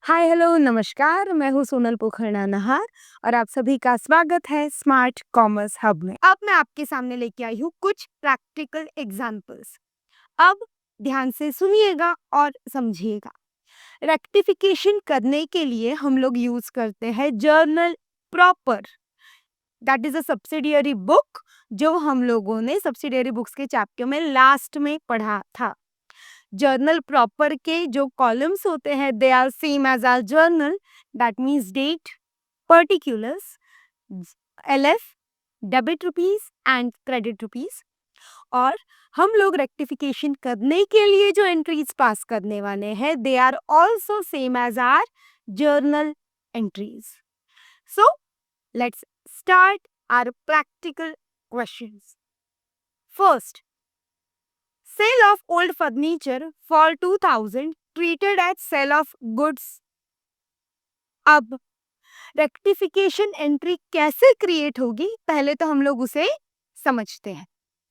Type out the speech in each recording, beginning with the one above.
Hi hello नमस्कार, मैं हूँ सोनल पोखरना नहार और आप सभी का स्वागत है स्मार्ट कॉमर्स हब में। अब मैं आपके सामने लेके आई हूँ कुछ प्रैक्टिकल एग्जांपल्स। अब ध्यान से सुनिएगा और समझिएगा। रेक्टिफिकेशन करने के लिए हम लोग यूज करते हैं journal proper. That is a subsidiary book जो हम लोगों ने सब्सिडियरी बुक्स के चैप्टर में लास्ट में पढ़ा था। जर्नल प्रॉपर के जो कॉलम्स होते हैं they are same as our journal. That means date, particulars, LF, debit rupees and credit rupees. और हम लोग रेक्टिफिकेशन करने के लिए जो एंट्रीज पास करने वाले हैं they are also same as our journal entries. So let's start our practical questions. First, sale of old furniture for 2000 treated as sale of goods। अब रेक्टिफिकेशन एंट्री कैसे क्रिएट होगी पहले तो हम लोग उसे समझते हैं।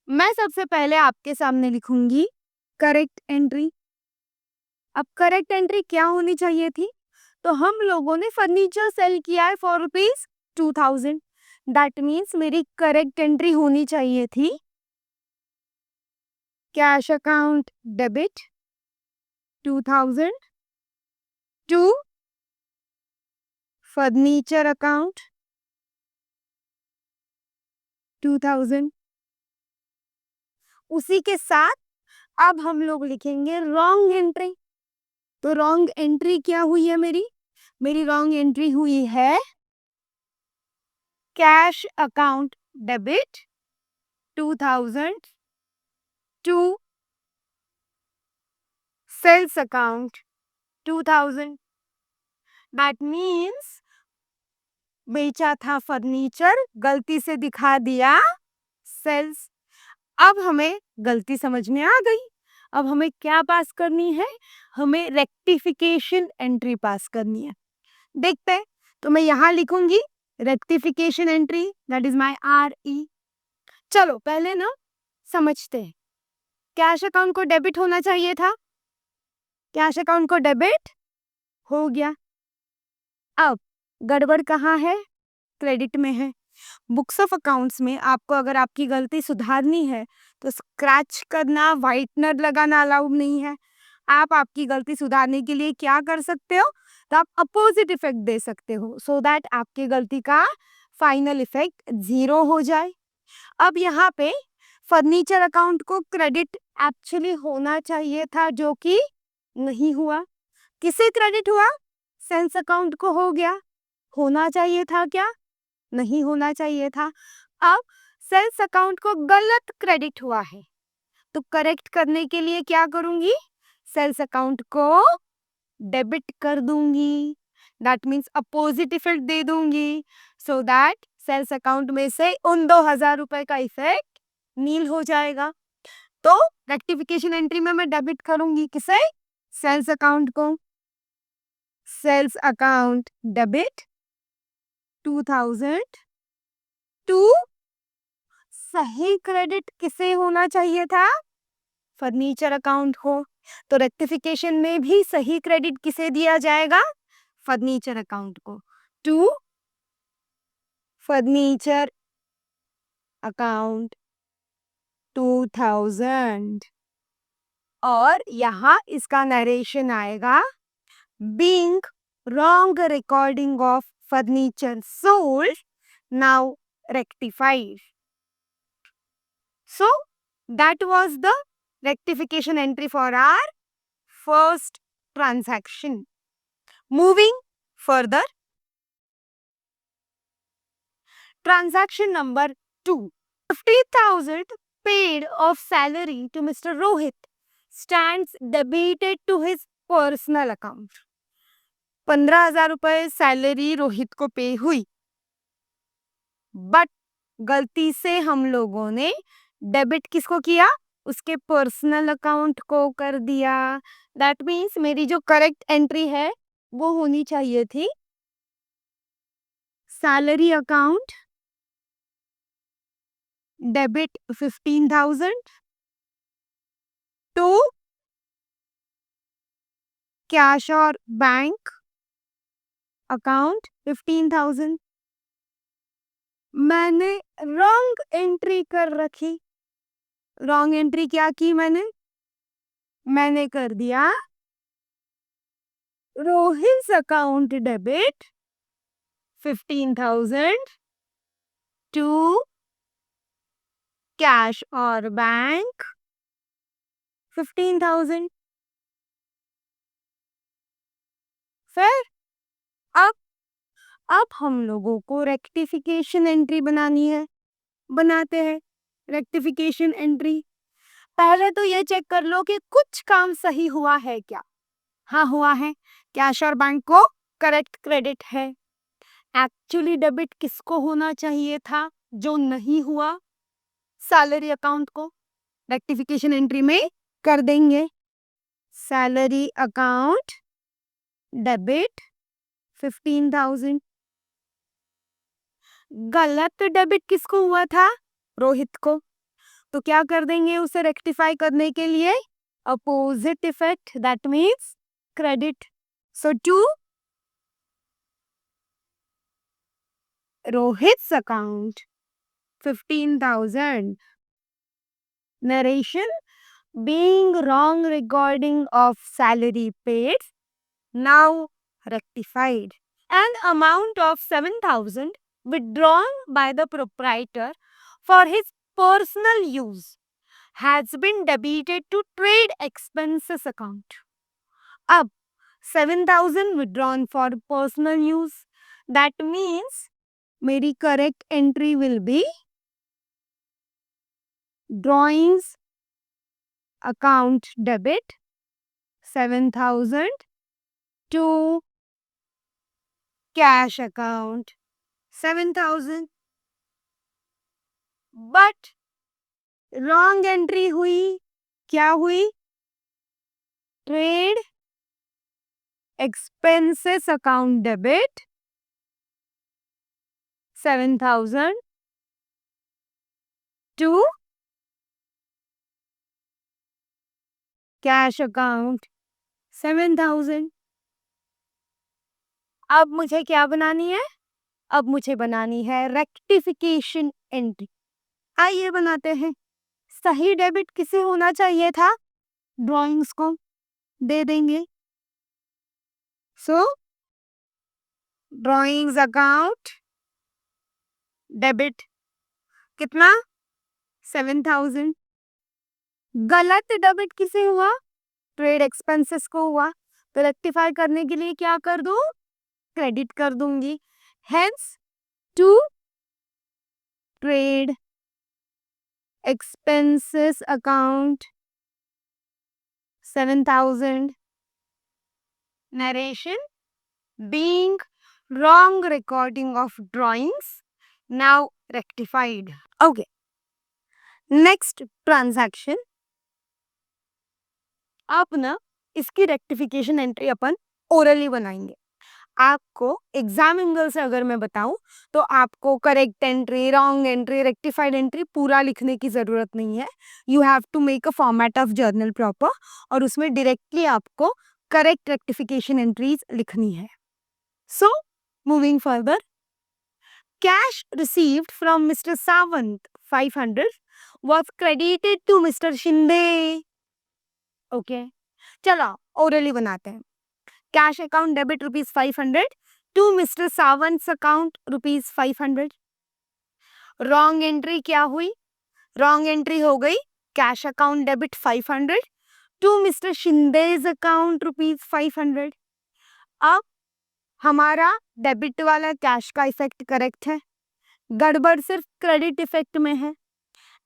मैं सबसे पहले आपके सामने लिखूंगी करेक्ट एंट्री। अब करेक्ट एंट्री क्या होनी चाहिए थी? तो हम लोगों ने फर्नीचर सेल किया है फॉर ₹2000। दैट मीन्स मेरी करेक्ट एंट्री होनी चाहिए थी cash account debit 2000 to furniture account 2000। उसी के साथ अब हम लोग लिखेंगे रॉन्ग एंट्री। तो रॉन्ग एंट्री क्या हुई है मेरी रॉन्ग एंट्री हुई है cash account debit 2000 to sales account 2000। That means बेचा था फर्नीचर, गलती से दिखा दिया सेल्स। अब हमें गलती समझ में आ गई। अब हमें क्या पास करनी है? हमें रेक्टिफिकेशन एंट्री पास करनी है। देखते हैं। तो मैं यहाँ लिखूंगी rectification entry, that is my RE। चलो पहले ना समझते हैं। कैश अकाउंट को डेबिट होना चाहिए था, कैश अकाउंट को डेबिट हो गया। अब गड़बड़ कहाँ है? क्रेडिट में है। बुक्स ऑफ अकाउंट्स में आपको अगर आपकी गलती सुधारनी है तो स्क्रैच करना, व्हाइटनर लगाना अलाउड नहीं है। आप आपकी गलती सुधारने के लिए क्या कर सकते हो? तो आप अपोजिट इफेक्ट दे सकते हो सो दैट आपकी गलती का फाइनल इफेक्ट 0 हो जाए। अब यहाँ पे फर्नीचर अकाउंट को क्रेडिट एक्चुअली होना चाहिए था जो कि नहीं हुआ। किसे क्रेडिट हुआ? सेल्स अकाउंट को हो गया। होना चाहिए था क्या? नहीं होना चाहिए था। अब सेल्स अकाउंट को गलत क्रेडिट हुआ है तो करेक्ट करने के लिए क्या करूंगी? सेल्स अकाउंट को डेबिट कर दूंगी। दैट मीन्स अपोजिट इफेक्ट दे दूंगी सो दैट सेल्स अकाउंट में से उन 2000 रुपए का इफेक्ट नील हो जाएगा। तो रेक्टिफिकेशन एंट्री में मैं डेबिट करूंगी किसे? सेल्स अकाउंट को। सेल्स अकाउंट डेबिट 2000 टू सही क्रेडिट किसे होना चाहिए था? फर्नीचर अकाउंट को। तो रेक्टिफिकेशन में भी सही क्रेडिट किसे दिया जाएगा? फर्नीचर अकाउंट को। To furniture account 2000। और यहाँ इसका नरेशन आएगा being wrong recording of furniture sold now rectified. So that was the rectification entry for our first transaction. Moving further, transaction number 2. 50,000 paid of salary to Mr. Rohit stands debited to his personal account. 15,000 रुपए salary Rohit को पे हुई, but गलती से हम लोगों ने debit किसको किया? उसके पर्सनल अकाउंट को कर दिया। दैट मीन्स मेरी जो करेक्ट एंट्री है वो होनी चाहिए थी salary account debit 15,000 to cash और बैंक अकाउंट 15,000। मैंने रॉन्ग एंट्री कर रखी। रॉन्ग एंट्री क्या की मैंने कर दिया Rohit account debit 15,000 to cash और बैंक 15,000। फिर अब हम लोगों को रेक्टिफिकेशन एंट्री बनानी है। बनाते हैं रेक्टिफिकेशन एंट्री। पहले तो ये चेक कर लो कि कुछ काम सही हुआ है क्या। हाँ हुआ है, कैश और बैंक को करेक्ट क्रेडिट है। एक्चुअली डेबिट किसको होना चाहिए था जो नहीं हुआ? सैलरी अकाउंट को। रेक्टिफिकेशन एंट्री में कर देंगे सैलरी अकाउंट डेबिट 15,000। गलत डेबिट किसको हुआ था? रोहित को। तो क्या कर देंगे उसे रेक्टिफाई करने के लिए? Opposite effect, that means credit. So to Rohit's account 15,000 narration being wrong recording of salary paid now rectified. An amount of 7,000 withdrawn by the proprietor for his personal use has been debited to trade expenses account. Ab 7,000 withdrawn for personal use. That means मेरी correct entry will be drawings account debit 7,000 to cash account 7,000. But wrong entry हुई। क्या हुई? Trade expenses account debit 7,000 to cash account 7,000. अब मुझे क्या बनानी है? अब मुझे बनानी है रेक्टिफिकेशन एंट्री। आइए बनाते हैं। सही डेबिट किसे होना चाहिए था? ड्राइंग्स को दे देंगे। सो ड्राइंग्स अकाउंट डेबिट कितना? 7,000। गलत डेबिट किसे हुआ? ट्रेड एक्सपेंसेस को हुआ। तो रेक्टिफाई करने के लिए क्या कर दूं? क्रेडिट कर दूंगी। Hence to trade expenses account 7,000 narration being wrong recording of drawings now rectified. Okay, next transaction. आप ना इसकी रेक्टिफिकेशन एंट्री अपन ओरली बनाएंगे। आपको एग्जाम एंगल से अगर मैं बताऊं तो आपको correct entry, wrong entry, rectified entry पूरा लिखने की जरूरत नहीं है। You have to make a format of journal proper और उसमें डायरेक्टली आपको करेक्ट रेक्टिफिकेशन एंट्रीज लिखनी है। So moving further, cash received from mister Sawant 500 was credited to mister Shinde. Okay, चलो ओरली बनाते हैं। Cash account debit ₹500 to mister Sawant account ₹500। Wrong entry क्या हुई? रॉन्ग एंट्री हो गई cash account debit 500 to mister Shinde's account ₹500। अब हमारा डेबिट वाला कैश का इफेक्ट करेक्ट है, गड़बड़ सिर्फ क्रेडिट इफेक्ट में है।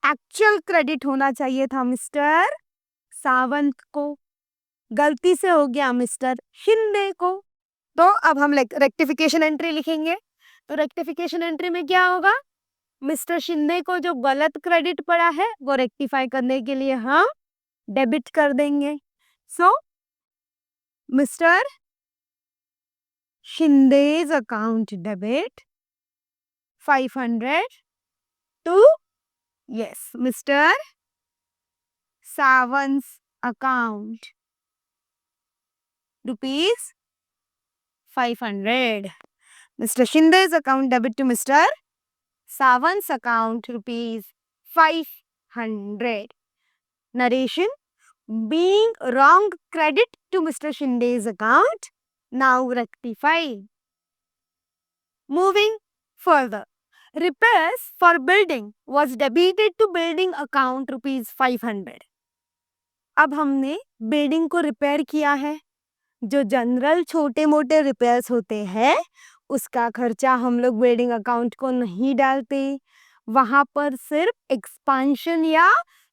एक्चुअल क्रेडिट होना चाहिए था मिस्टर सावंत को, गलती से हो गया मिस्टर शिंदे को। तो अब हम रेक्टिफिकेशन एंट्री लिखेंगे। तो रेक्टिफिकेशन एंट्री में क्या होगा? मिस्टर शिंदे को जो गलत क्रेडिट पड़ा है वो रेक्टिफाई करने के लिए हम डेबिट कर देंगे। So mister Shinde's account debit 500 to yes mister Sawant account 500. Mr. Shinde's account debit to Mr. Sawant's account rupees 500. Narration: being wrong credit to Mr. Shinde's account, now rectify. Moving further, repairs for building was debited to building account rupees 500. अब हमने building को repair किया है. जो general छोटे मोटे repairs होते हैं उसका खर्चा हम लोग बिल्डिंग अकाउंट को नहीं डालते. वहां पर सिर्फ एक्सपांशन या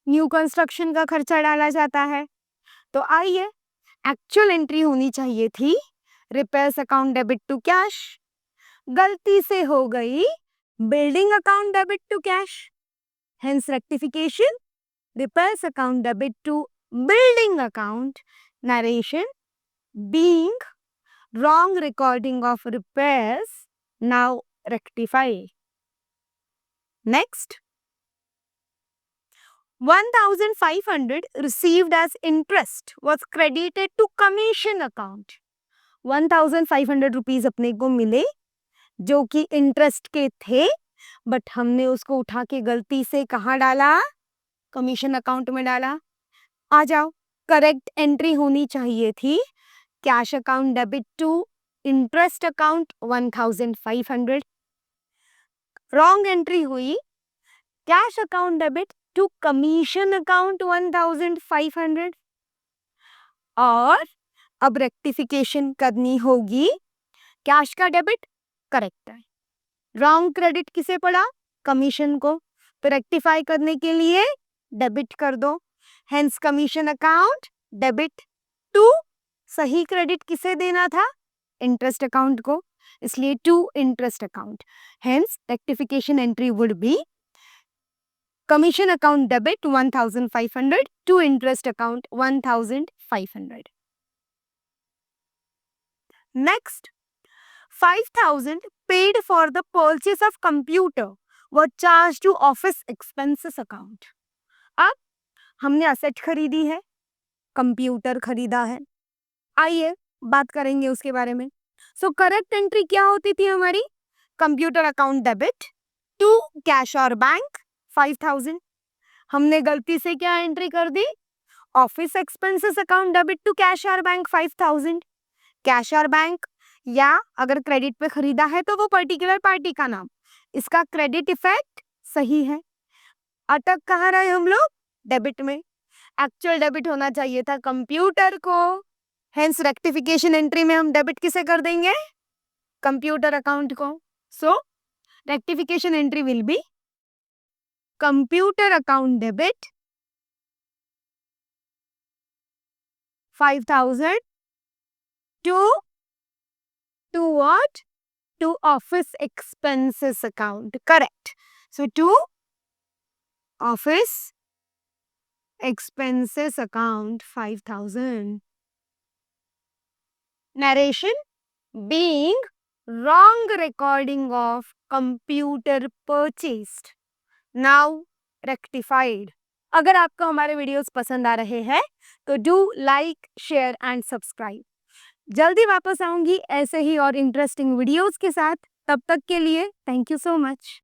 न्यू कंस्ट्रक्शन का खर्चा डाला जाता है. तो आइए, एक्चुअल एंट्री होनी चाहिए थी repairs account debit to cash. गलती से हो गई building account debit to cash. Hence rectification, repairs account debit to building account. Narration: being wrong recording of repairs, now rectify. Next, 1,500 received as interest was credited to commission account. 1,500 rupees अपने को मिले जो कि interest के थे, but हमने उसको उठा के गलती से कहाँ डाला? कमीशन अकाउंट में डाला. आ जाओ, करेक्ट एंट्री होनी चाहिए थी cash account debit to interest account 1,500. Wrong entry हुई cash account debit to commission account 1,500. और अब रेक्टिफिकेशन करनी होगी. कैश का डेबिट करेक्ट है, रॉन्ग क्रेडिट किसे पड़ा? कमीशन को. तो रेक्टिफाई करने के लिए डेबिट कर दो. Hence commission account debit to, सही क्रेडिट किसे देना था? इंटरेस्ट अकाउंट को, इसलिए to interest account. Hence rectification entry would be commission account debit 1,500 to interest account 1,500. Next, 5,000 paid for the purchase of computer were charged to office expenses account. अब हमने asset खरीदी है, computer खरीदा है. आइए बात करेंगे उसके बारे में. सो करेक्ट एंट्री क्या होती थी हमारी? Computer account debit to cash और बैंक 5,000. हमने गलती से क्या एंट्री कर दी? Office expenses account debit to cash और बैंक 5,000. कैश और बैंक, या अगर क्रेडिट पे खरीदा है तो वो पर्टिकुलर पार्टी का नाम. इसका क्रेडिट इफेक्ट सही है. अटक कहाँ रहे हम लोग? डेबिट में. एक्चुअल डेबिट होना चाहिए था कंप्यूटर को. हेंस रेक्टिफिकेशन एंट्री में हम डेबिट किसे कर देंगे? कंप्यूटर अकाउंट को. So rectification entry will be computer account debit 5,000 to what? To office expenses account. Correct. So to office expenses account 5,000. Narration: being wrong recording of computer purchased, now rectified. अगर आपको हमारे videos पसंद आ रहे हैं तो do like, share and subscribe. जल्दी वापस आऊंगी ऐसे ही और इंटरेस्टिंग वीडियोस के साथ. तब तक के लिए थैंक यू सो मच.